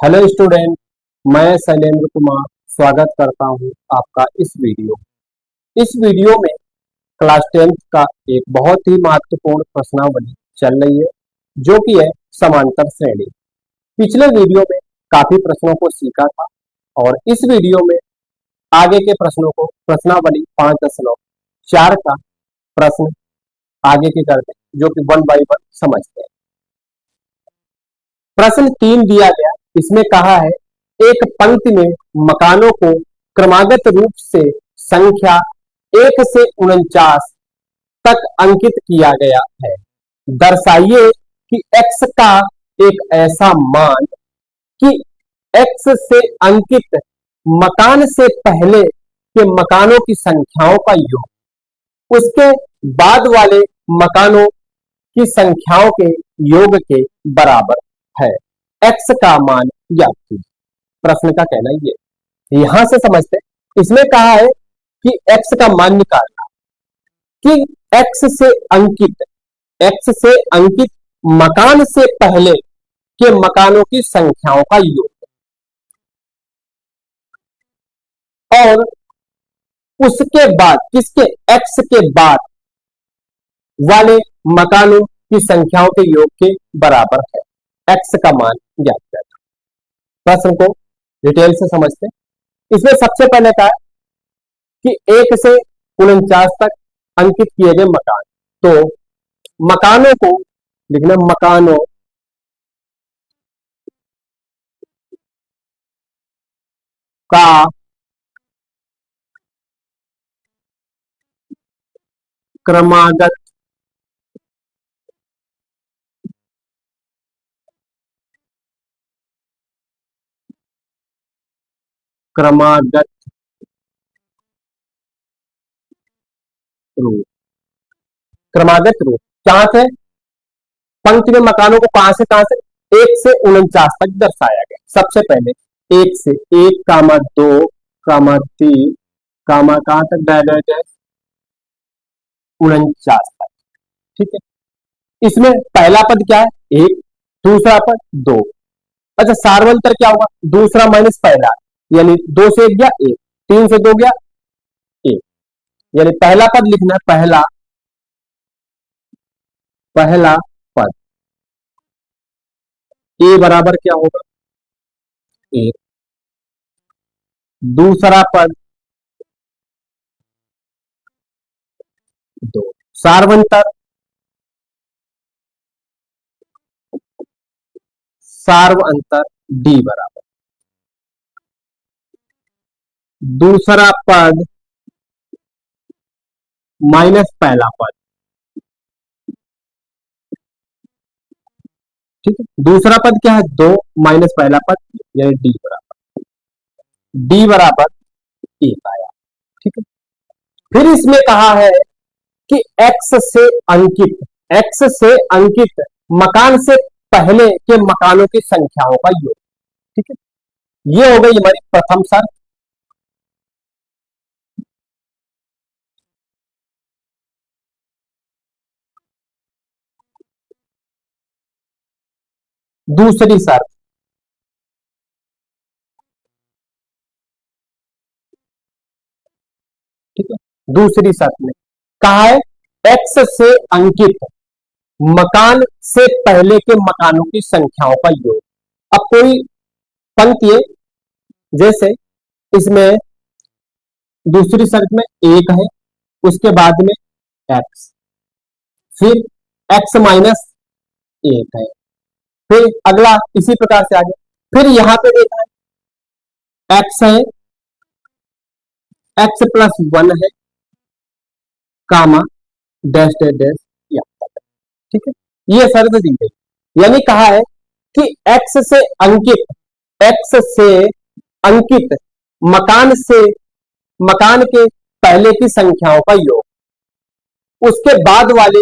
Hello student, मैं शैलेंद्र कुमार स्वागत करता हूं आपका इस वीडियो में क्लास 10th का एक बहुत ही महत्वपूर्ण प्रश्नावली चल रही है जो कि है समांतर श्रेणी। पिछले वीडियो में काफी प्रश्नों को सीखा था और इस वीडियो में आगे के प्रश्नों को प्रश्नावली 5.4 का प्रश्न आगे के करते हैं जो कि वन बाई वन समझते हैं। प्रश्न 3 दिया गया, इसमें कहा है एक पंक्ति में मकानों को क्रमागत रूप से संख्या 1 से 49 तक अंकित किया गया है। दर्शाइए कि x का एक ऐसा मान कि x से अंकित मकान से पहले के मकानों की संख्याओं का योग उसके बाद वाले मकानों की संख्याओं के योग के बराबर है। x का मान ज्ञात कीजिए। प्रश्न का कहना ये, यहां से समझते हैं। इसमें कहा है कि x का मान निकालना कि x से अंकित मकान से पहले के मकानों की संख्याओं का योग और उसके बाद किसके x के बाद वाले मकानों की संख्याओं के योग के बराबर है। x का मान ज्ञात करना। प्रश्न को डिटेल से समझते हैं। इसमें सबसे पहले कहा कि 1 से 49 तक अंकित किए गए मकान, तो मकानों को लिखना, मकानों का क्रमागत क्रमागत रूप क्रमागत रूप कहां से पंक्ति में मकानों को कहां से 1 से 49 तक दर्शाया गया। सबसे पहले 1 से 1, 2, 3, कहां तक डायरेक्ट है 49 तक। ठीक है, इसमें पहला पद क्या है 1, दूसरा पद 2। अच्छा, सार्वंतर क्या होगा, दूसरा माइनस पहला, यानी 2 से 1 गया 1, 3 से 2 गया 1, यानी पहला पद लिखना है, पहला पद ए बराबर क्या होगा 1, दूसरा पद 2। सार्वंतर डी बराबर दूसरा पद माइनस पहला पद। ठीक है, दूसरा पद क्या है 2 माइनस पहला पद, यानी डी बराबर 1 आया। ठीक है, फिर इसमें कहा है कि एक्स से अंकित मकान से पहले के मकानों की संख्याओं का योग। ठीक है, ये हो गई हमारी प्रथम शर्त। दूसरी शर्त, ठीक है, दूसरी शर्त में कहा है एक्स से अंकित मकान से पहले के मकानों की संख्याओं का योग। अब कोई पंक्ति है, जैसे इसमें दूसरी शर्त में 1 है, उसके बाद में एक्स, फिर एक्स माइनस 1 है, फिर अगला इसी प्रकार से आगे, फिर यहां पे देखा है एक्स है, एक्स प्लस 1 है, कामा डैश डैश डैश, ठीक है, ये शर्त दी गई। यानी कहा है कि एक्स से अंकित मकान के पहले की संख्याओं का योग उसके बाद वाले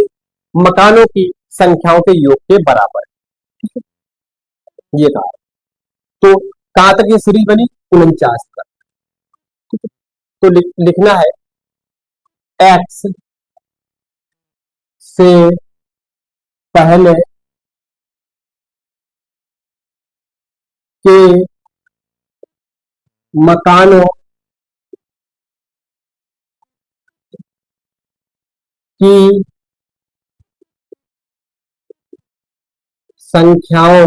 मकानों की संख्याओं के योग के बराबर है। ये कहा, तो कहां तक ये सीरीज बनी 49 तक। ठीक है, तो लिखना है एक्स से पहले के मकानों की संख्याओं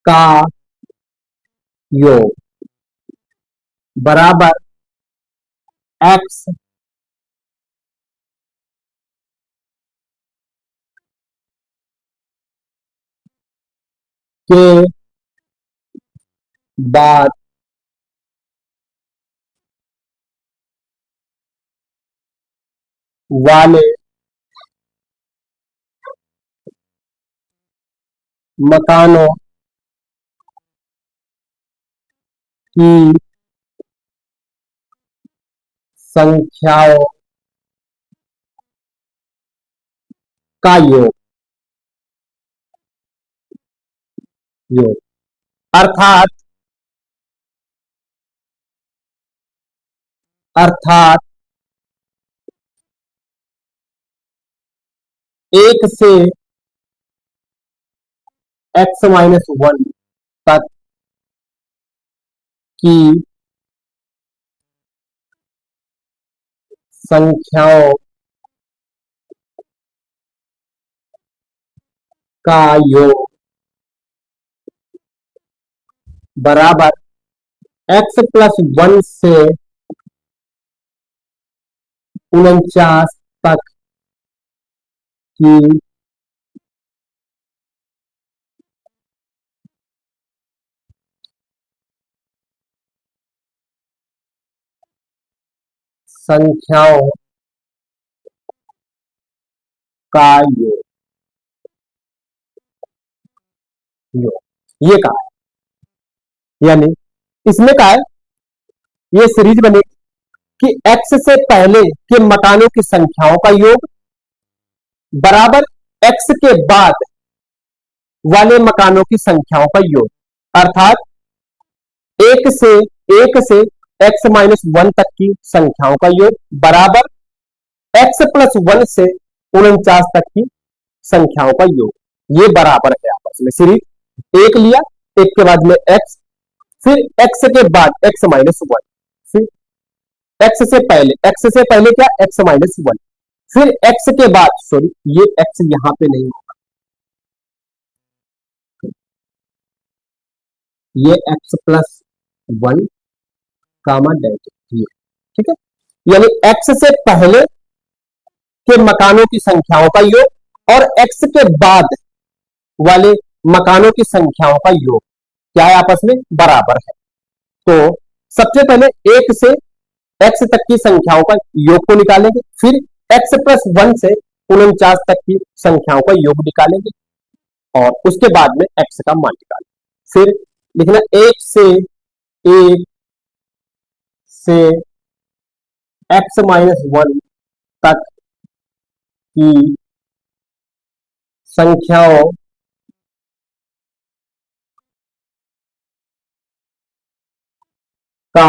का योग बराबर एक्स के बाद वाले मकानों की संख्याओं का योग योग अर्थात अर्थात एक से x-1 तक की संख्याओं का योग बराबर x+1 से 49 तक की संख्याओं का योग योग ये कहा है, यानी इसमें कहा है ये सीरीज बनेगी कि x से पहले के मकानों की संख्याओं का योग बराबर x के बाद वाले मकानों की संख्याओं का योग अर्थात एक से x-1 तक की संख्याओं का योग बराबर x+1 से 49 तक की संख्याओं का योग ये बराबर है आपस में सीरीज एक लिया एक के बाद में x फिर x के बाद x-1 फिर x से पहले क्या x-1 फिर x के बाद सॉरी ये x यहां पे नहीं होगा ये x+1 कामा डैश ठीक है यानी x से पहले के मकानों की संख्याओं का योग और x के बाद वाले मकानों की संख्याओं का योग क्या है आपस में बराबर है। तो सबसे पहले एक से x तक की संख्याओं का योग को निकालेंगे फिर x+1 से 49 तक की संख्याओं का योग निकालेंगे और उसके बाद में x का मान निकालेंगे फिर लिखना एक से x-1 तक की संख्याओं का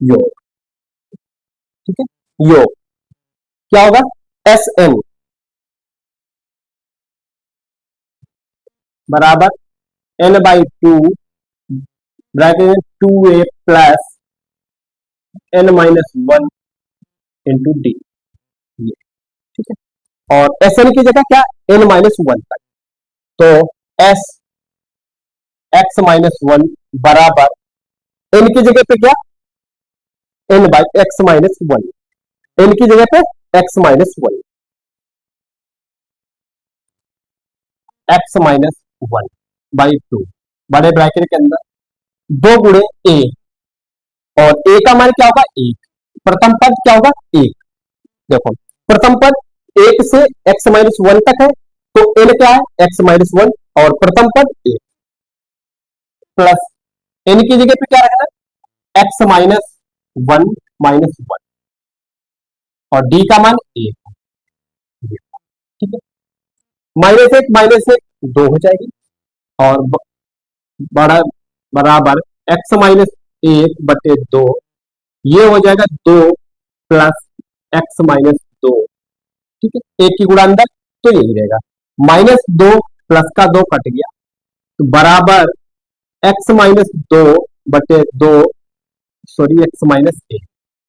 योग ठीक है योग क्या होगा Sn बराबर n/2 ब्रैकेट में 2a plus n-1 into d ठीक है और Sn की जगह क्या n-1 तक तो s x-1 बराबर n की जगह पे क्या n/x-1 n की जगह पे x-1 x-1/2 बड़े ब्रैकेट के अंदर 2 गुणे a और a का मान क्या होगा 1 प्रथम पद क्या होगा 1 देखो प्रथम पद 1 से x-1 तक है तो n क्या है x-1 और प्रथम पद 1 प्लस n की जगह पे क्या रखना x-1 -1 और d का मान 1 ठीक है -1 2 हो जाएगी और बड़ा बराबर x-1/2 ये हो जाएगा 2 प्लस x-2 ठीक है एक की गुणा अंदर तो यही रहेगा -2 प्लस का 2 कट गया तो बराबर एक्स माइनस 2 बटे 2, सॉरी एक्स माइनस 1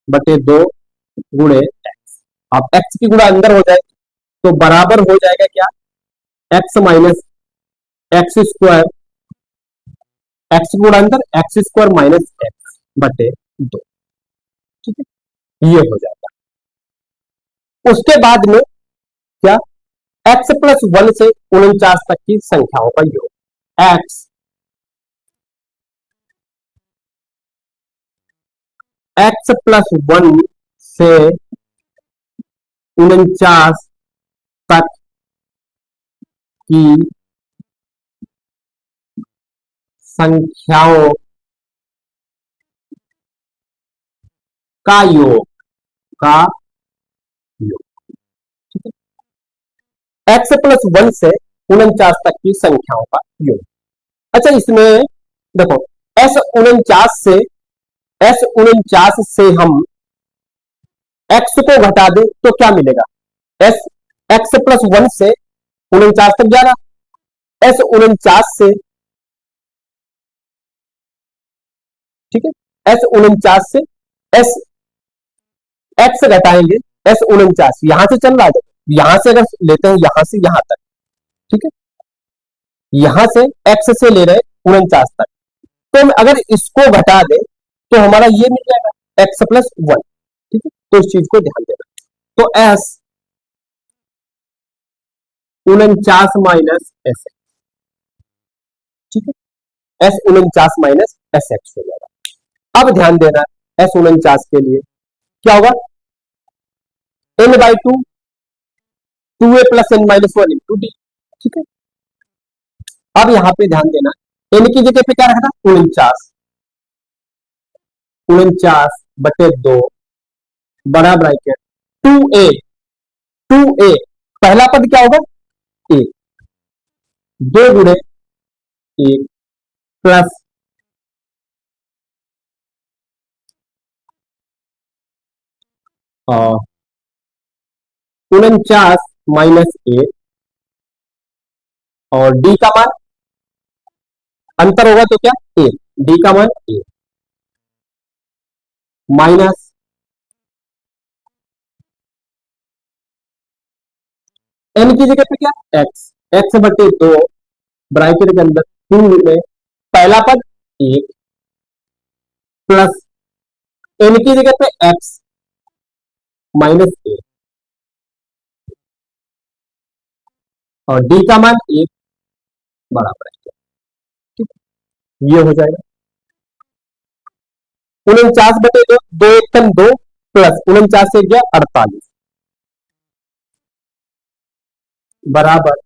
बटे 2 गुणे एक्स। अब एक्स की गुणा अंदर हो जाएगी तो बराबर हो जाएगा क्या, x minus x square, x गुणा अंदर एक्स स्क्वायर माइनस एक्स बटे 2। ठीक है, ये हो जाएगा। उसके बाद में क्या, एक्स प्लस 1 से 49 तक की संख्याओं का योग। एक्स प्लस 1 से 49 तक की संख्याओं का योग, का योग। एक्स प्लस 1 से 49 तक की संख्याओं का योग। अच्छा, इसमें देखो एस 49 से हम एक्स को घटा दें तो क्या मिलेगा, एस एक्स प्लस 1 से 49 तक जा रहा, एस 49 से, ठीक है, एस 49 से एस एक्स घटाएंगे, एस 49 यहां से चल रहा है, यहां से अगर लेते हैं यहां से यहां तक, ठीक है, यहां से एक्स से ले रहे 49 तक, तो हम अगर इसको घटा दें तो हमारा ये मिल जाएगा एक्स प्लस 1। ठीक है, तो इस चीज को ध्यान देना। तो एस 49 माइनस एस, ठीक है, एस 49 माइनस एस एक्स हो जाएगा। अब ध्यान देना, एस 49 के लिए क्या होगा, n by two a plus n minus 1 into d. ठीक है, अब यहां पे ध्यान देना, एन की जगह पे क्या रखना, 49, 49 बटे 2 बड़ा ब्रैकेट 2a, 2a पहला पद क्या होगा, एक, 2 गुणे 1 प्लस 49 माइनस 1 और डी का मान अंतर होगा तो क्या, एक, डी का मान 1 माइनस एन की जगह पे क्या, एक्स, एक्स बटे 2 ब्रैकेट के अंदर 2 में पहला पद 1 प्लस एन की जगह पे एक्स माइनस 1 और डी का मान 1 बराबर है। ठीक, ये हो जाएगा 49 बटे 2, 2 एक कम 2 प्लस 49 से गया 48 बराबर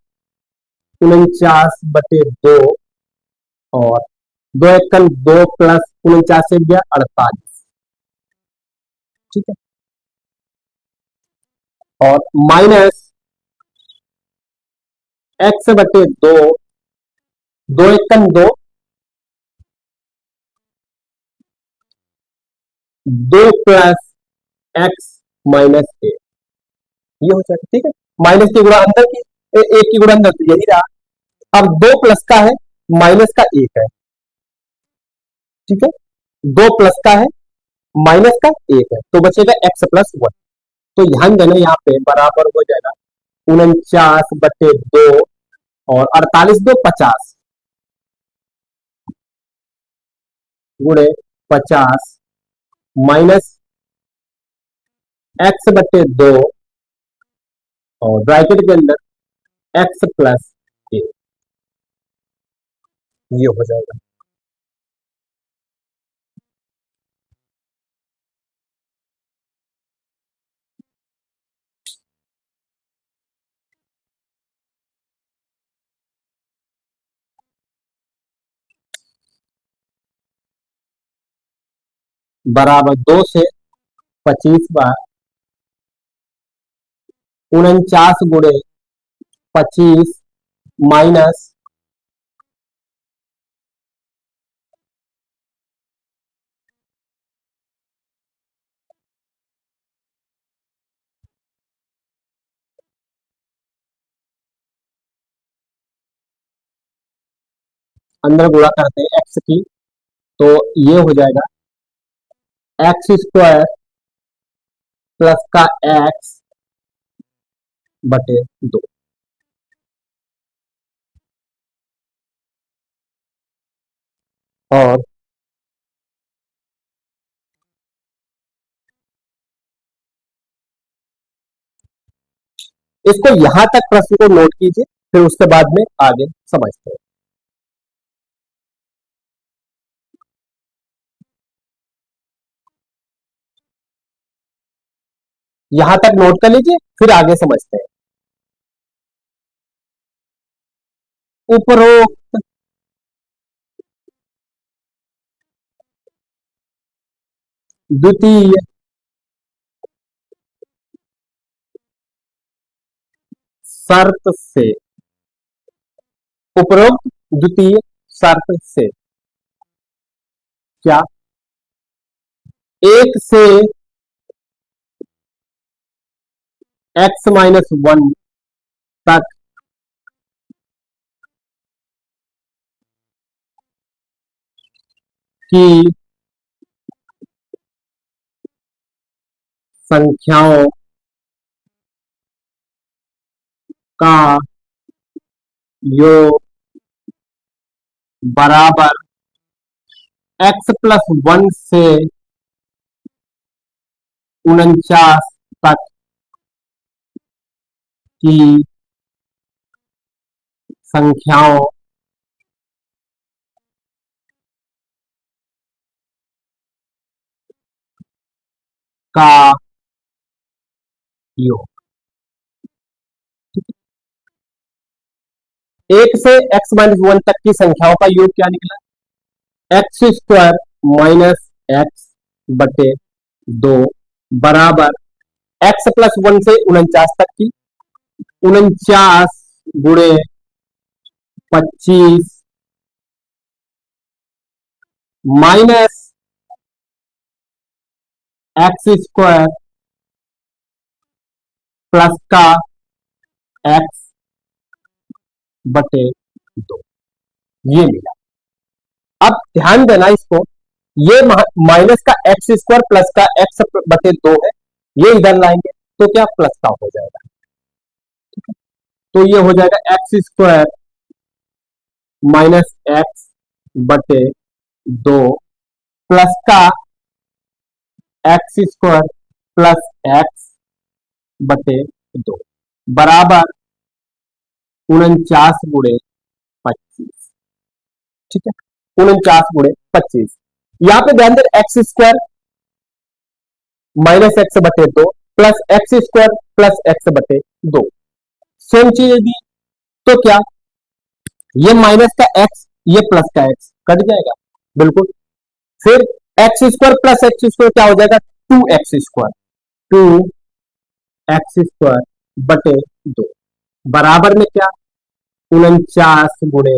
49 बटे 2 और 2 एक कम 2 प्लस 49 से गया 48। ठीक है, और माइनस एक्स बटे 2, 2 एक कम 2, 2 प्लस एक्स माइनस 1, ये हो जाएगा। ठीक है, माइनस की गुणा अंदर की, एक की गुणा अंदर, तो यही रहा। अब 2 प्लस का है, माइनस का 1 है, ठीक है, 2 प्लस का है, माइनस का 1 है, तो बचेगा एक्स प्लस 1। तो ध्यान देना यहाँ पे बराबर हो जाएगा 49 बटे 2 और 48 दो 50 गुणे 50 माइनस एक्स बटे 2 और ब्रैकेट के अंदर एक्स प्लस 1, ये हो जाएगा। बराबर 2 से 25 बार 49 गुणे 25 माइनस अंदर गुणा करते हैं एक्स की, तो ये हो जाएगा एक्स स्क्वायर प्लस का एक्स बटे 2। और इसको यहां तक प्रश्न को नोट कीजिए, फिर उसके बाद में आगे समझते हैं। यहां तक नोट कर लीजिए, फिर आगे समझते हैं। उपरोक्त द्वितीय शर्त से, उपरोक्त द्वितीय शर्त से क्या, एक से एक्स माइनस वन तक की संख्याओं का योग बराबर एक्स प्लस वन से 49 तक की संख्याओं का योग। एक से एक्स माइनस वन तक की संख्याओं का योग क्या निकला, एक्स स्क्वायर माइनस एक्स बटे 2 बराबर एक्स प्लस वन से 49 तक की, 49 गुणे 25 माइनस एक्स स्क्वायर प्लस का एक्स बटे 2, ये मिला। अब ध्यान देना इसको, ये माइनस का एक्स स्क्वायर प्लस का एक्स बटे 2 है, ये इधर लाएंगे तो क्या प्लस का हो जाएगा। तो ये हो जाएगा एक्स स्क्वायर माइनस एक्स बटे 2 प्लस का एक्स स्क्वायर प्लस एक्स बटे 2 बराबर 49 गुणे 25। ठीक है, 49 गुणे 25। यहां पे ध्यान दें, एक्स स्क्वायर माइनस एक्स बटे 2 plus x square plus x बटे 2, सेम चीज दी, तो क्या ये माइनस का एक्स ये प्लस का एक्स कट जाएगा, बिल्कुल। फिर x square plus x square क्या हो जाएगा, 2x स्क्वायर, 2x स्क्वायर बटे 2 बराबर में क्या 49 गुणे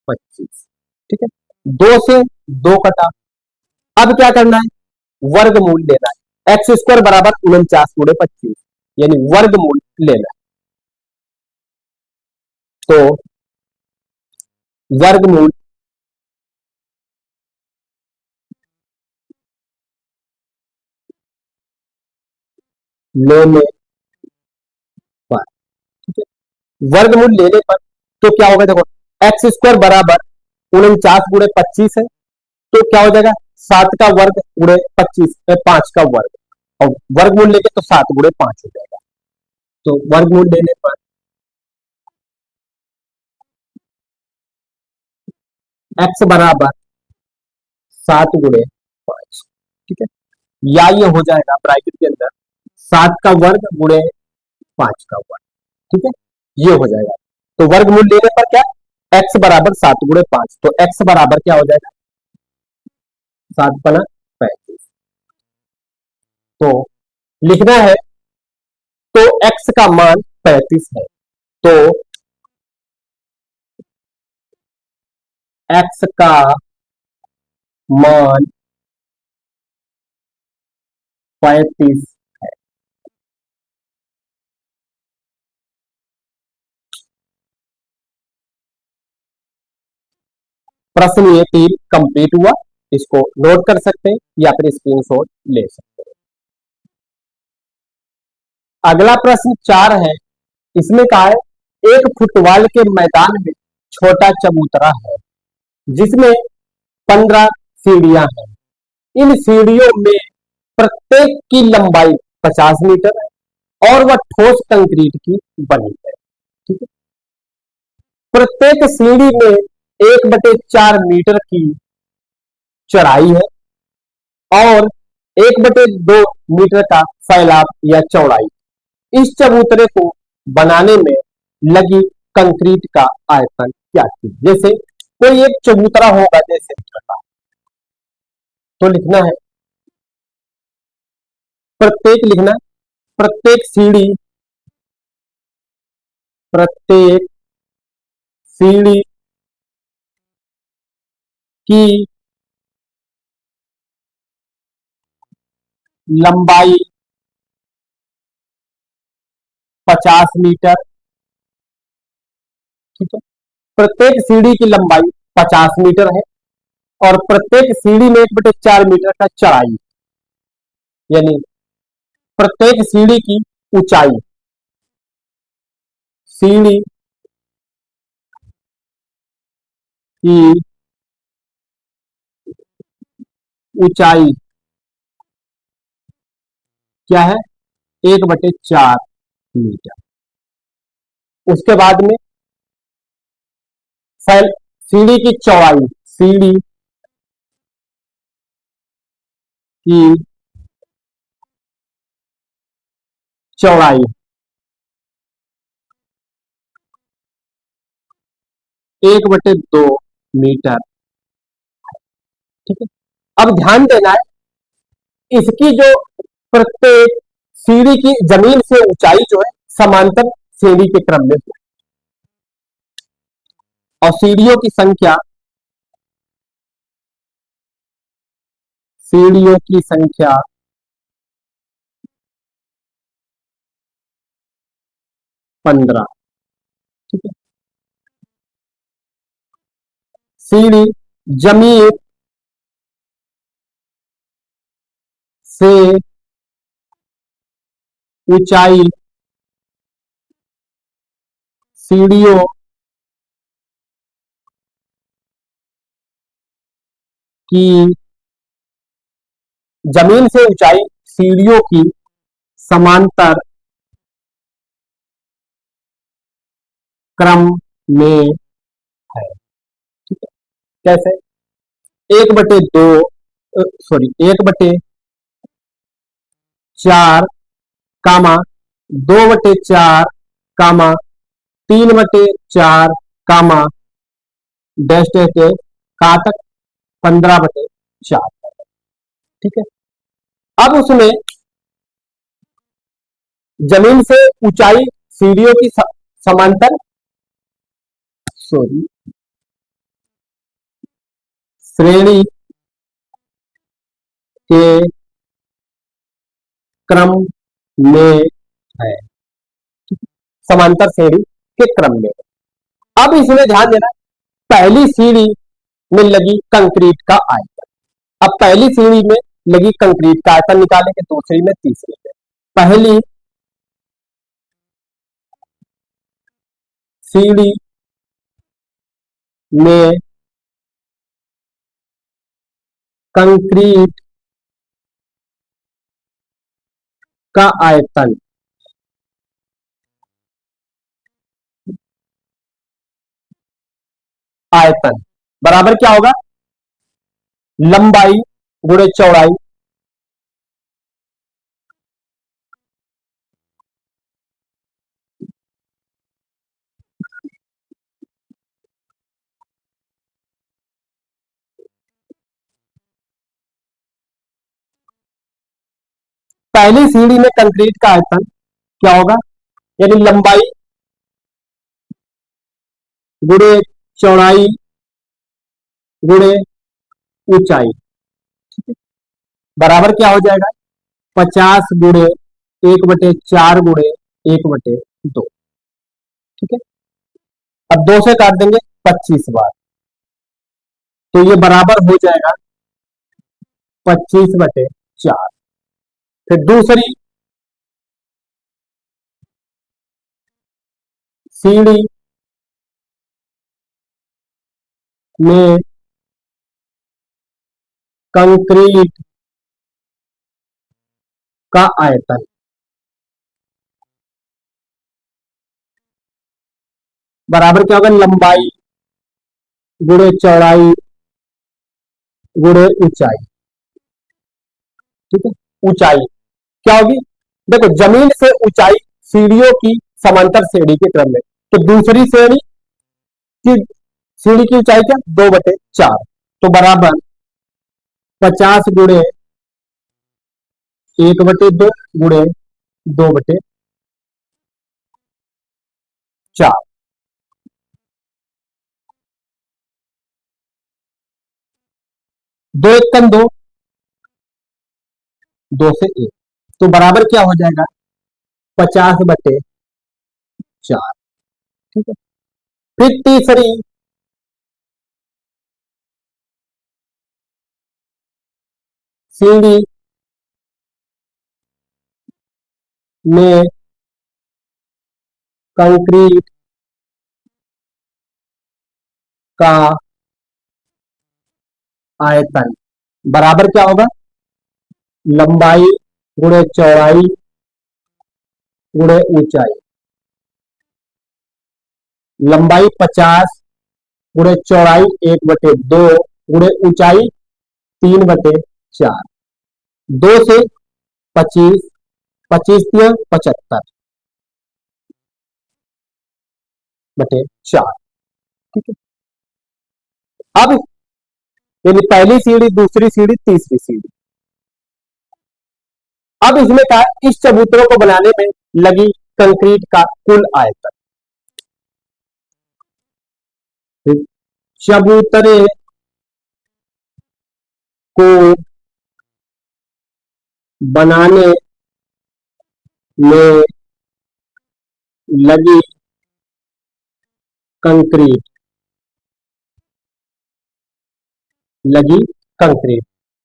25। ठीक है, 2 से 2 कटा। अब क्या करना है, वर्गमूल लेना है। एक्स स्क्वायर बराबर 49 गुणे 25, यानी वर्गमूल लेना है। तो वर्गमूल लेने पर, ठीक है, वर्गमूल लेने पर तो क्या होगा, देखो एक्स स्क्वायर बराबर 49 गुणे 25 है, तो क्या हो जाएगा 7 का वर्ग गुणे 25 5 का वर्ग, और वर्गमूल लेंगे तो 7 गुणे 5 हो जाएगा। तो वर्गमूल लेने पर एक्स बराबर 7 गुणे 5, ठीक है, या ये हो जाएगा ब्रैकेट के अंदर 7 का वर्ग गुणे 5 का वर्ग, ठीक है, ये हो जाएगा। तो वर्गमूल लेने पर क्या, एक्स बराबर 7 गुणे 5, तो एक्स बराबर क्या हो जाएगा 7×5, तो लिखना है, तो एक्स का मान 35 है, तो एक्स का मान 35 है। प्रश्न ये 3 कंप्लीट हुआ। इसको नोट कर सकते हैं या फिर स्क्रीनशॉट ले सकते हैं। अगला प्रश्न 4 है। इसमें कहा है एक फुटबॉल के मैदान में छोटा चबूतरा है जिसमें 15 सीढ़ियां हैं। इन सीढ़ियों में प्रत्येक की लंबाई 50 मीटर है और वह ठोस कंक्रीट की बनी है। ठीक है। प्रत्येक सीढ़ी में 1/4 मीटर की चौड़ाई है और 1/2 मीटर का फैलाव या चौड़ाई। इस चबूतरे को बनाने में लगी कंक्रीट का आयतन क्या थी? जैसे कोई एक चबूतरा होगा, जैसे तो लिखना है प्रत्येक, लिखना प्रत्येक सीढ़ी की लंबाई 50 मीटर। ठीक है। प्रत्येक सीढ़ी की लंबाई 50 मीटर है और प्रत्येक सीढ़ी में 1/4 मीटर का चौड़ाई, यानी प्रत्येक सीढ़ी की ऊंचाई, सीढ़ी की ऊंचाई क्या है? 1/4 मीटर। उसके बाद में सीढ़ी की चौड़ाई, सीढ़ी की चौड़ाई 1/2 मीटर। ठीक है। अब ध्यान देना है इसकी जो प्रत्येक सीढ़ी की जमीन से ऊंचाई जो है समांतर सीढ़ी के क्रम में है और सीढ़ियों की संख्या 15। ठीक है। सीढ़ी जमीन से ऊंचाई सीढ़ियों की जमीन से ऊंचाई सीढ़ियों की समांतर क्रम में है। ठीक है। कैसे? 1/4 कामा 2/4 कामा 3/4 कामा डैश डैश डैश कहां तक? 15/4। ठीक है। अब उसमें जमीन से ऊंचाई सीढ़ियों की समांतर श्रेणी के क्रम में है। समांतर श्रेणी के क्रम में। अब इसमें ध्यान देना, पहली सीढ़ी में लगी कंक्रीट का आयतन। अब पहली सीढ़ी में लगी कंक्रीट का आयतन निकालेंगे, दूसरी में, तीसरी में। पहली सीढ़ी में कंक्रीट का आयतन बराबर क्या होगा? लंबाई गुणे चौड़ाई, पहली सीढ़ी में कंक्रीट का आयतन क्या होगा? यानी लंबाई गुणे चौड़ाई गुणे ऊंचाई बराबर क्या हो जाएगा? 50 गुणे 1/4 गुणे 1/2। ठीक है। अब 2 से काट देंगे 25 बार। तो ये बराबर हो जाएगा 25/4। फिर दूसरी सीढ़ी में कंक्रीट का आयतन बराबर क्या होगा, लंबाई गुणे चौड़ाई गुणे ऊंचाई। ठीक है, ऊंचाई क्या होगी, देखो जमीन से ऊंचाई सीढ़ियों की समांतर श्रेणी के क्रम में, तो दूसरी श्रेणी की सीढ़ी की ऊंचाई क्या, 2/4, तो बराबर 50 गुणे 1/2 गुणे 2/4। 2 1 दो, 2 से 1, तो बराबर क्या हो जाएगा 50/4। ठीक है, फिर तीसरी सीढ़ी में कंक्रीट का आयतन बराबर क्या होगा, लंबाई गुणे चौड़ाई गुणे ऊंचाई। लंबाई 50 गुणे चौड़ाई 1/2 गुणे ऊंचाई 3/4। 2 से 25, 25×75/4। ठीक है, अब यानी पहली सीढ़ी, दूसरी सीढ़ी, तीसरी सीढ़ी। अब इसमें कहा इस चबूतरों को बनाने में लगी कंक्रीट का कुल आयतन। चबूतरे को बनाने में लगी कंक्रीट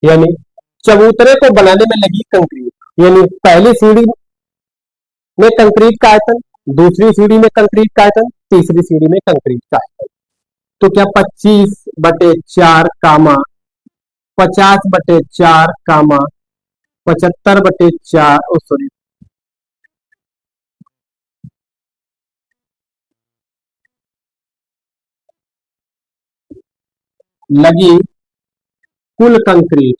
यानी चबूतरे को बनाने में लगी कंक्रीट, यानी पहली सीढ़ी में कंक्रीट का आयतन, दूसरी सीढ़ी में कंक्रीट का आयतन, तीसरी सीढ़ी में कंक्रीट का आयतन। तो क्या 25/4 कामा 50/4 कामा 75/4, ओ सॉरी, लगी कुल concrete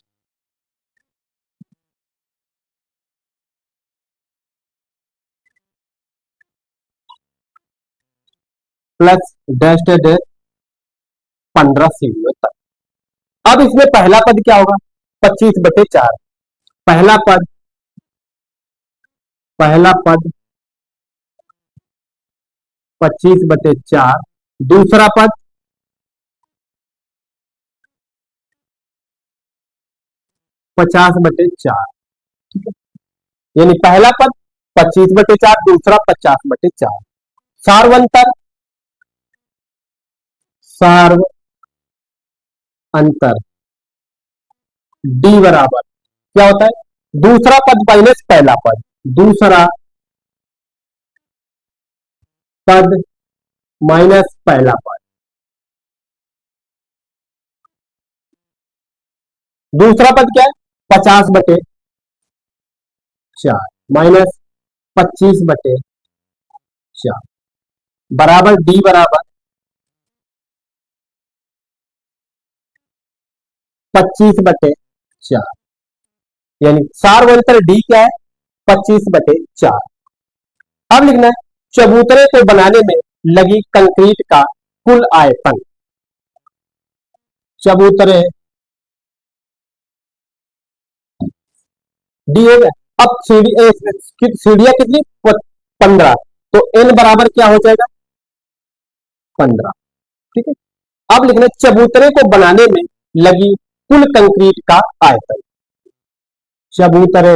plus dash dash dash 15 सीढ़ियों तक। अब इसमें पहला पद क्या होगा, 25/4। पहला पद, पहला पद 25/4, दूसरा पद 50/4। ठीक है, यानी पहला पद 25/4, दूसरा 50/4। सार्वंतर, सार्व अंतर डी बराबर क्या होता है, दूसरा पद माइनस पहला पद, दूसरा पद माइनस पहला पद। दूसरा पद क्या है, 50/4 माइनस 25/4 बराबर डी बराबर 25/4, यानी सार्वंतर डी क्या है, 25/4। अब लिखना है चबूतरे को बनाने में लगी कंक्रीट का कुल आयतन। चबूतरे डी हो गया। अब सीढ़ियां कितनी, 15, तो एन बराबर क्या हो जाएगा 15। ठीक है, अब लिखना चबूतरे को बनाने में लगी कुल कंक्रीट का आयतन। चबूतरे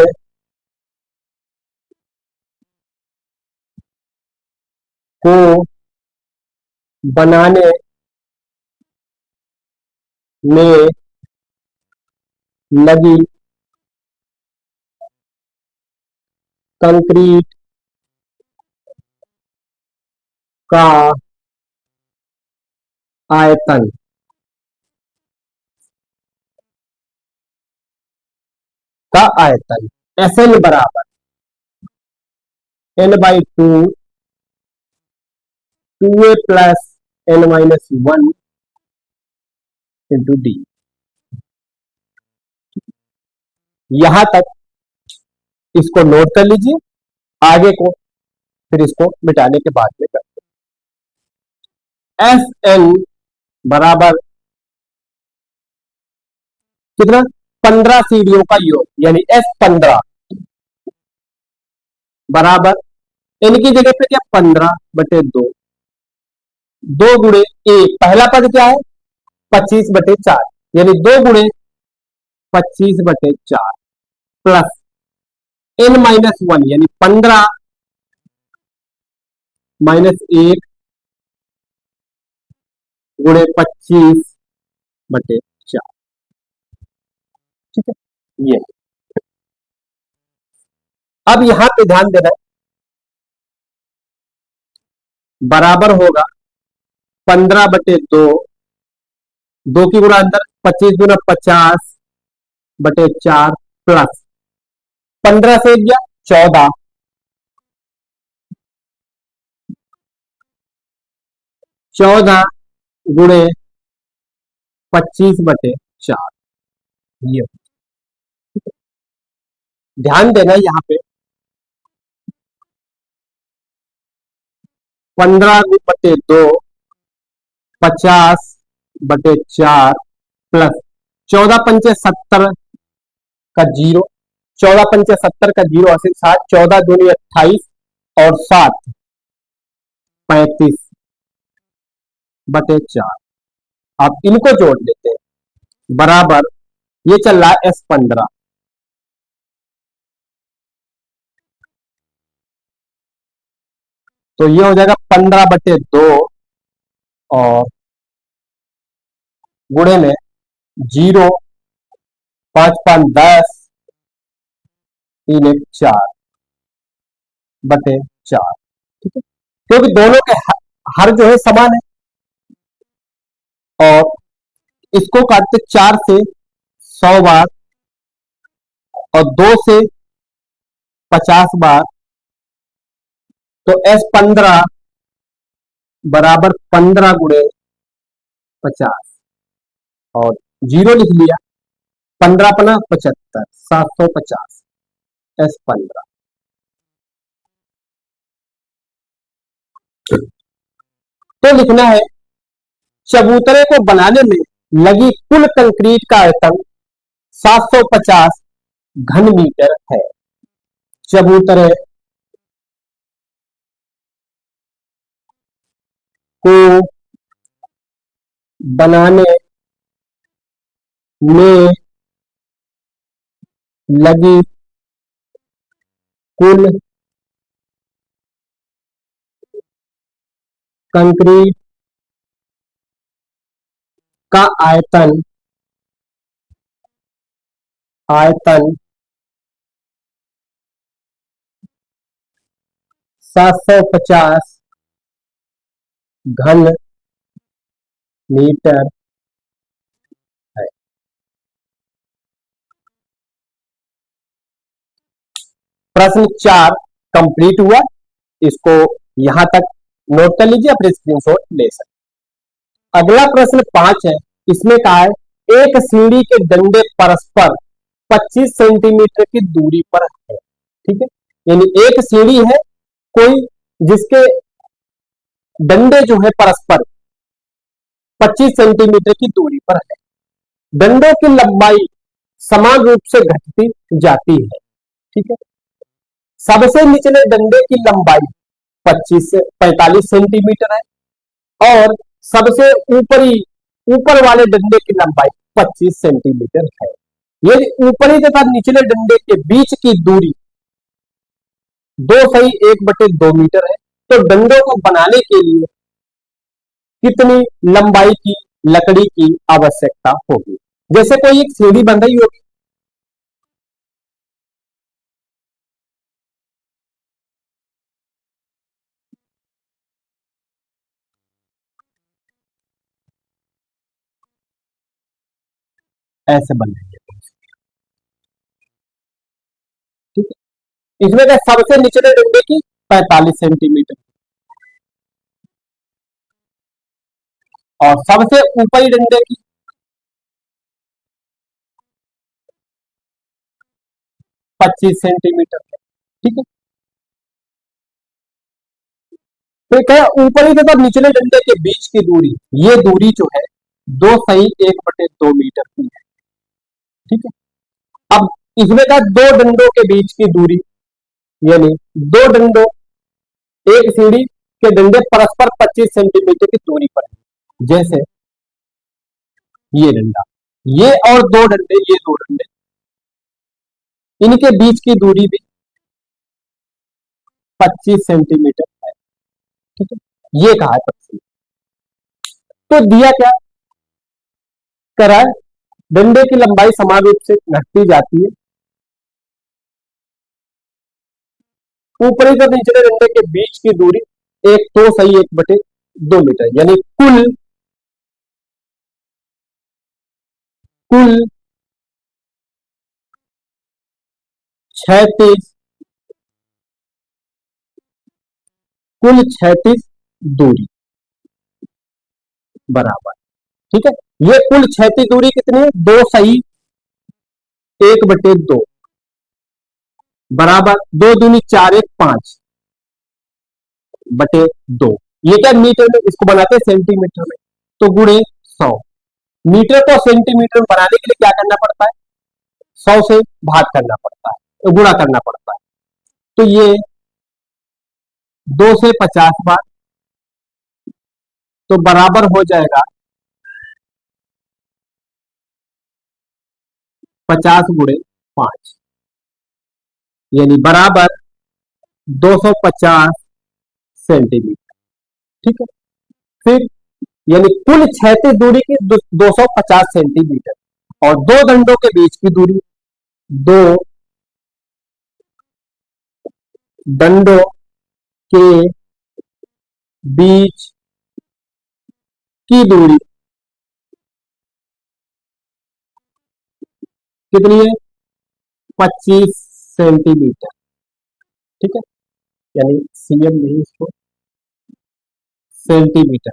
को बनाने में लगी कंक्रीट का आयतन SN बराबर N/2 2A plus N-1 into D. यहां तक इसको नोट कर लीजिए, आगे को फिर इसको मिटाने के बाद में करते हैं। SN बराबर कितना, 15 सीढ़ियों का योग, यानी S15 बराबर N की जगह पे क्या 15/2, 2 गुणे 1, पहला पद क्या है 25/4, यानी 2 गुणे 25/4 प्लस N-1 यानी 15 माइनस 1 गुणे 25/4। ठीक है, ये अब यहां पे ध्यान देना है, बराबर होगा 15/2, 2 की गुणा अंदर 25 गुना 50/4 प्लस 15 से गया 14, 14 गुणे 25/4। ये ध्यान देना यहां पे 15/2 50/4 प्लस 14×5 70 का 0, 14×5 70 का 0 80 60, 14×2 28 और 7 35/4। आप इनको जोड़ लेते हैं, बराबर ये चल रहा है S15, तो ये हो जाएगा 15/2 और गुणे में 0, 5×5 10, 3×1 4/4। ठीक है, क्योंकि दोनों के हर जो है समान है, और इसको काटते 4 से 100 बार और 2 से 50 बार, तो S15 बराबर 15 गुणे 50 और 0 लिख लिया, 15×5 = 750 S15। तो लिखना है चबूतरे को बनाने में लगी कुल कंक्रीट का आयतन 750 घन मीटर है। चबूतरे को बनाने में लगी कुल कंक्रीट का आयतन 750 घन मीटर है। प्रश्न 4 कंप्लीट हुआ, इसको यहां तक नोट कर लीजिए, अपने स्क्रीनशॉट ले सकते। अगला प्रश्न 5 है, इसमें कहा है एक सीढ़ी के डंडे परस्पर 25 सेंटीमीटर की दूरी पर है। ठीक है, यानी एक सीढ़ी है कोई जिसके डंडे जो है परस्पर 25 सेंटीमीटर की दूरी पर है। डंडों की लंबाई समान रूप से घटती जाती है। ठीक है, सबसे निचले डंडे की लंबाई 25 से 45 सेंटीमीटर है और सबसे ऊपर वाले डंडे की लंबाई 25 सेंटीमीटर है। यदि ऊपरी तथा निचले डंडे के बीच की दूरी 2 मीटर है, तो डंडों को बनाने के लिए कितनी लंबाई की लकड़ी की आवश्यकता होगी। जैसे कोई एक सीढ़ी बन रही होगी, ऐसे बन रही है, ठीक है। इसमें क्या सबसे निचले डंडे की 45 सेंटीमीटर और सबसे ऊपरी डंडे की 25 सेंटीमीटर, ठीक है। फिर क्या है, ऊपरी तथा निचले डंडे के बीच की दूरी, ये दूरी जो है 2 सही 1/2 मीटर की है, ठीक है। अब इसमें का दो डंडों के बीच की दूरी, यानी दो डंडों, एक सीढ़ी के डंडे परस्पर 25 सेंटीमीटर की दूरी पर है। जैसे ये डंडा, ये और दो डंडे, ये दो डंडे, इनके बीच की दूरी भी 25 सेंटीमीटर है, ठीक है। ये कहा है 25। तो दिया क्या करा है, डंडे की लंबाई समान रूप से घटती जाती है, ऊपरी तथा निचले डंडे के बीच की दूरी एक तो सही 1/2 मीटर, यानी कुल कुल 36, कुल 36 दूरी बराबर, ठीक है। ये कुल 36 दूरी कितनी है, 2 सही 1/2 बराबर 2 दूनी 4 1 5/2। ये क्या मीटर में, इसको बनाते हैं सेंटीमीटर में, तो गुणे 100। मीटर को सेंटीमीटर में बनाने के लिए क्या करना पड़ता है, 100 से भाग करना पड़ता है, गुणा करना पड़ता है। तो ये 2 से 50 बार, तो बराबर हो जाएगा 50 × 5, यानी बराबर 250 सेंटीमीटर, ठीक है। फिर यानी कुल क्षैतिज दूरी की 250 सेंटीमीटर और दो दंडों के बीच की दूरी, दो दंडों के बीच की दूरी कितनी है, 25 सेंटीमीटर, ठीक है। यानी सीएम नहीं, इसको सेंटीमीटर,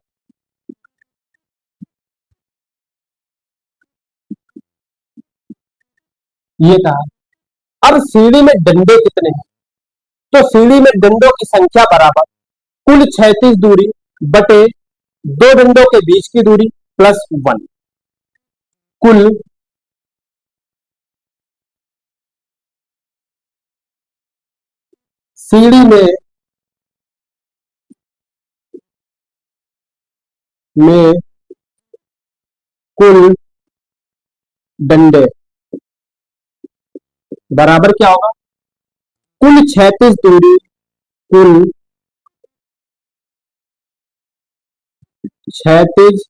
ये कहा। अब सीढ़ी में डंडे कितने हैं, तो सीढ़ी में डंडों की संख्या बराबर कुल 36 दूरी बटे दो डंडों के बीच की दूरी प्लस 1। कुल सीढ़ी में कुल डंडे बराबर क्या होगा, कुल 36 दूरी, कुल 36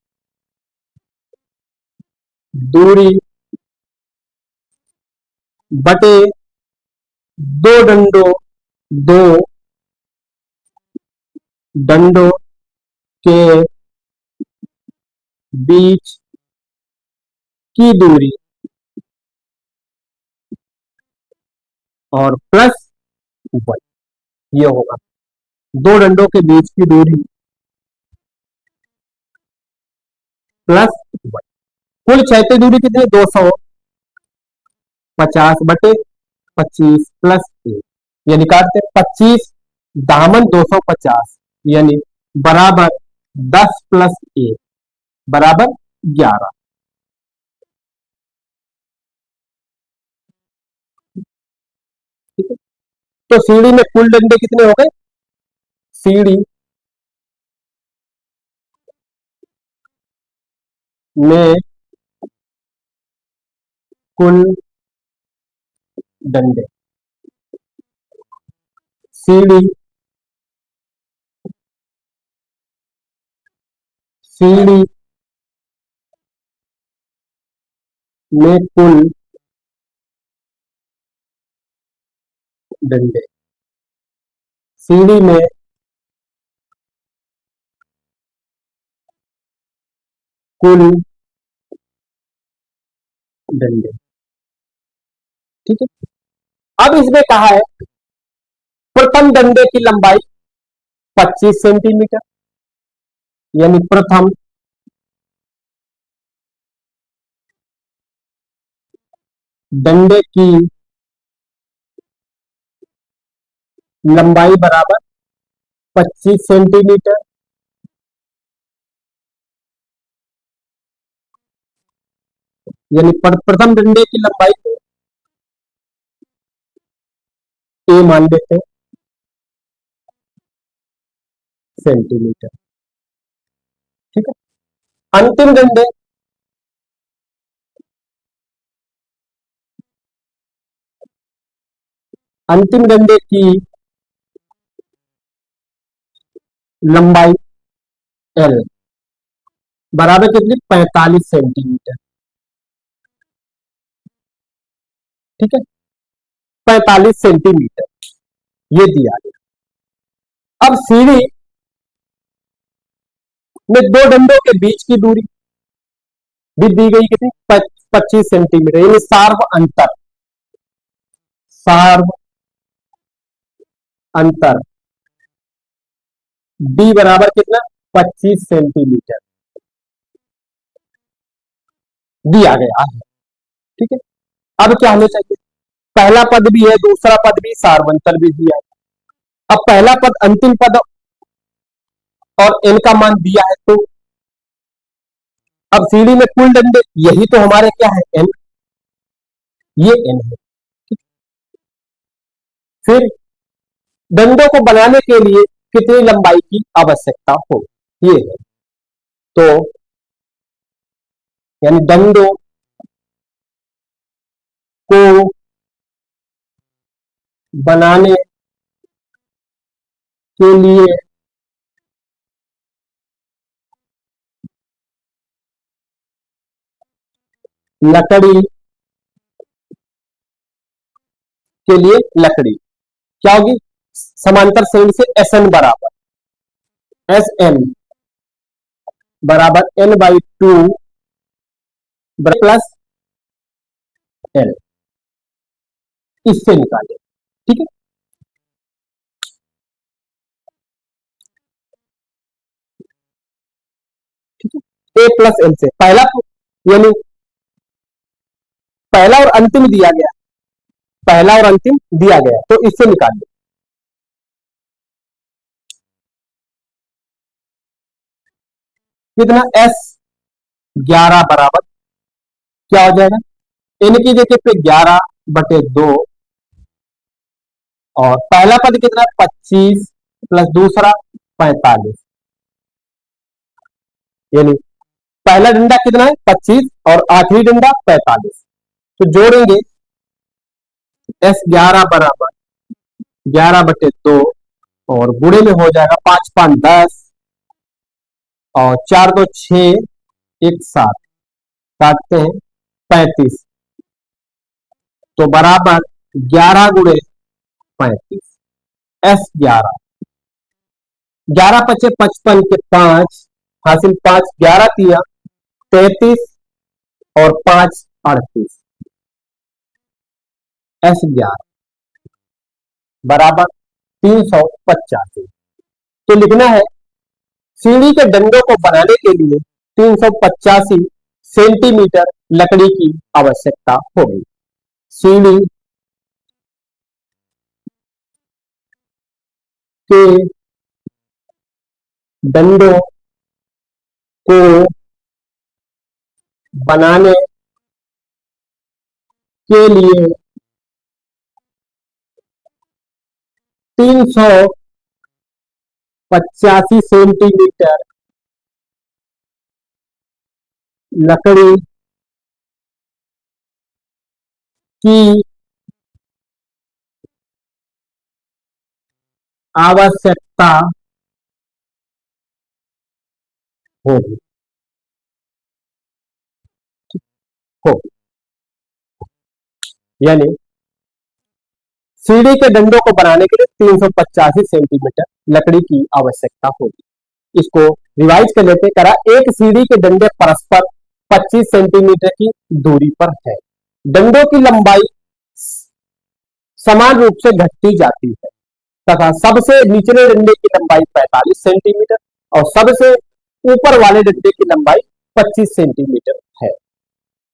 दूरी बटे दो डंडों, दो डंडों के बीच की दूरी और प्लस 1, ये होगा दो डंडों के बीच की दूरी प्लस 1। कुल क्षैतिज दूरी कितनी, 250/25 प्लस 1, यानी काटते 25 दामन 250, यानी बराबर 10 प्लस 1 बराबर 11, ठीक है। तो सीढ़ी में कुल डंडे कितने हो गए, सीढ़ी में कुल डंडे, सीढ़ी सीढ़ी में कुल डंडे, सीढ़ी में कुल डंडे। ठीक है, अब इसमें कहा है प्रथम डंडे की लंबाई 25 सेंटीमीटर, यानी प्रथम डंडे की लंबाई बराबर 25 सेंटीमीटर, यानी प्रथम डंडे की लंबाई को ए मान लेते हैं, सेंटीमीटर। ठीक है, अंतिम डंडे, अंतिम डंडे की लंबाई एल बराबर कितनी, 45 सेंटीमीटर। ठीक है, 45 सेंटीमीटर ये दिया गया। अब सीढ़ी में दो डंडों के बीच की दूरी भी दी गई कितनी, 25 सेंटीमीटर, यानी सार्व अंतर, सार्व अंतर डी बराबर कितना, 25 सेंटीमीटर दिया गया है। ठीक है, अब क्या हमें चाहिए, पहला पद भी है, दूसरा पद भी, सार्वंतर भी दिया है। अब पहला पद, अंतिम पद और एन का मान दिया है, तो अब सीढ़ी में कुल डंडे, यही तो हमारे क्या है, एन, ये एन है। फिर डंडों को बनाने के लिए कितनी लंबाई की आवश्यकता हो, ये है। तो यानी डंडों को बनाने के लिए लकड़ी के लिए लकड़ी क्या होगी, समांतर श्रेणी से एस एन बराबर, एस एन बराबर n by two plus l, इससे निकाले। ठीक है, ठीक है, ए प्लस एल से पहला, यानी पहला और अंतिम दिया गया, पहला और अंतिम दिया गया, तो इससे निकालिए। कितना, एस 11 बराबर क्या हो जाएगा, एन की जगह पे 11/2, और पहला पद कितना, 25 प्लस दूसरा 45, यानी पहला डंडा कितना है, 25 और आखिरी डंडा 45, तो जोड़ेंगे, S11 बराबर 11/2, और गुणे में हो जाएगा 5 5 10, और 4 2 6, 1 7, काटते हैं 35, तो बराबर 11 गुणे 35, S11, 11 × 55 के 5 हासिल, 5 11 दिया 33, और 5 38, S11 बराबर 385। तो लिखना है, सीढ़ी के डंडों को बनाने के लिए 385 सेंटीमीटर लकड़ी की आवश्यकता होगी। सीढ़ी के डंडों को बनाने के लिए 385 सेंटीमीटर लकड़ी की आवश्यकता होगी, होगी। यानी सीढ़ी के डंडों को बनाने के लिए 385 सेंटीमीटर लकड़ी की आवश्यकता होगी। इसको रिवाइज कर लेते, करा एक सीढ़ी के डंडे परस्पर 25 सेंटीमीटर की दूरी पर है। डंडों की लंबाई समान रूप से घटती जाती है तथा सबसे निचले डंडे की लंबाई 45 सेंटीमीटर और सबसे ऊपर वाले डंडे की लंबाई 25 सेंटीमीटर है।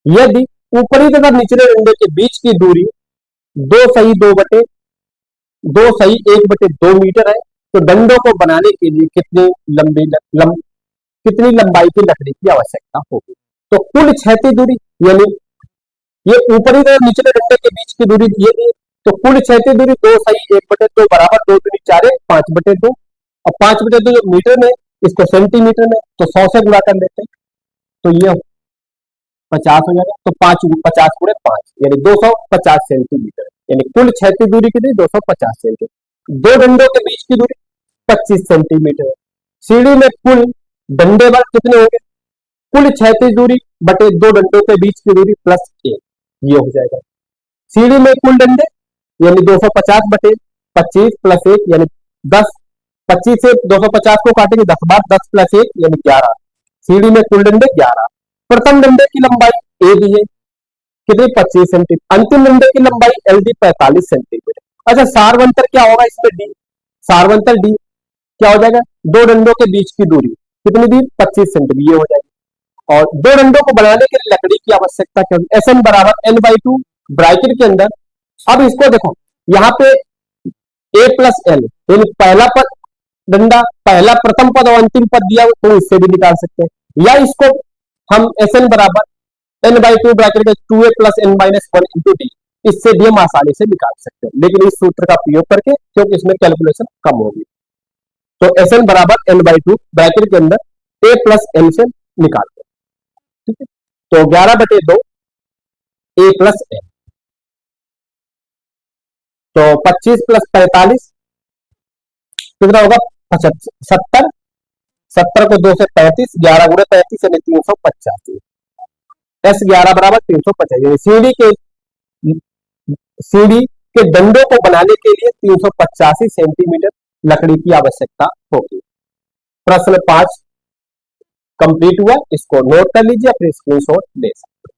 यदि ऊपरी तथा निचले डंडे के बीच की दूरी 1/2 मीटर है तो डंडों को बनाने के लिए कितनी लंबाई की लकड़ी की आवश्यकता होगी। तो कुल क्षैतिज दूरी, यानी ये ऊपरी तथा निचले डंडे के बीच की दूरी ये दी, तो कुल क्षैतिज दूरी 2 1/2 बराबर 2 दूनी 4 5/2 और 5/2 जो मीटर में, इसको सेंटीमीटर में, तो 100 से गुणा कर लेते हैं तो ये 50 हो जाएगा। तो 50 गुणे 5 यानी 250 सेंटीमीटर, यानी कुल क्षैतिज दूरी कितनी 250 सेंटीमीटर। दो डंडों के बीच की दूरी 25 सेंटीमीटर है। सीढ़ी में कुल डंडे बल कितने होंगे, कुल क्षैतिज दूरी बटे दो डंडों के बीच की दूरी प्लस 1, ये हो जाएगा। सीढ़ी में कुल डंडे यानी 250 बटे 25 प्लस 1 यानी 10, 25 से 250 को काटेंगे 10 बार, 10 प्लस 1 यानी 11। सीढ़ी में कुल डंडे 11। प्रथम डंडे की लंबाई ए दी है कितनी 25 सेंटीमीटर, अंतिम डंडे की लंबाई एल डी 45 सेंटीमीटर। अच्छा सारवंतर क्या होगा इसमें डी, सारवंतर डी क्या हो जाएगा, दो डंडों के बीच की दूरी कितनी दी 25 सेंटीमीटर, ये हो जाएगी। और दो डंडों को बनाने के लिए लकड़ी की आवश्यकता क्या होगी, एस एन बराबर n/2 ब्रैकेट के अंदर। अब इसको देखो यहाँ पे ए प्लस एल यानी पहला पद डंडा, पहला प्रथम पद और अंतिम पद दिया हो तो इससे भी निकाल सकते हैं, या इसको हम एस एन बराबर n/2 ब्रैकेट में 2a plus n-1 into D, इससे भी हम आसानी से निकाल सकते हैं, लेकिन इस सूत्र का प्रयोग करके क्योंकि इसमें कैलकुलेशन कम होगी। तो एस एन बराबर n/2 ब्रैकेट के अंदर a प्लस n से निकालते हैं, ठीक है। तो 11/2 a प्लस n, तो 25 प्लस 45 कितना होगा 70, 70 को 2 से 35, 11 गुणे 35 यानी 385। S11 बराबर 350, सीढ़ी के डंडों को बनाने के लिए 385 सेंटीमीटर लकड़ी की आवश्यकता होगी। प्रश्न 5 कंप्लीट हुआ, इसको नोट कर लीजिए, अपने स्क्रीनशॉट ले सकते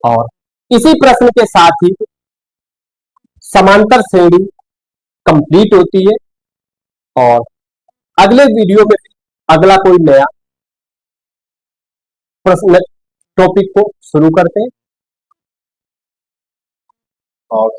हैं। और इसी प्रश्न के साथ ही समांतर श्रेणी कंप्लीट होती है और अगले वीडियो में अगला कोई नया प्रश्न टॉपिक को शुरू करते हैं। और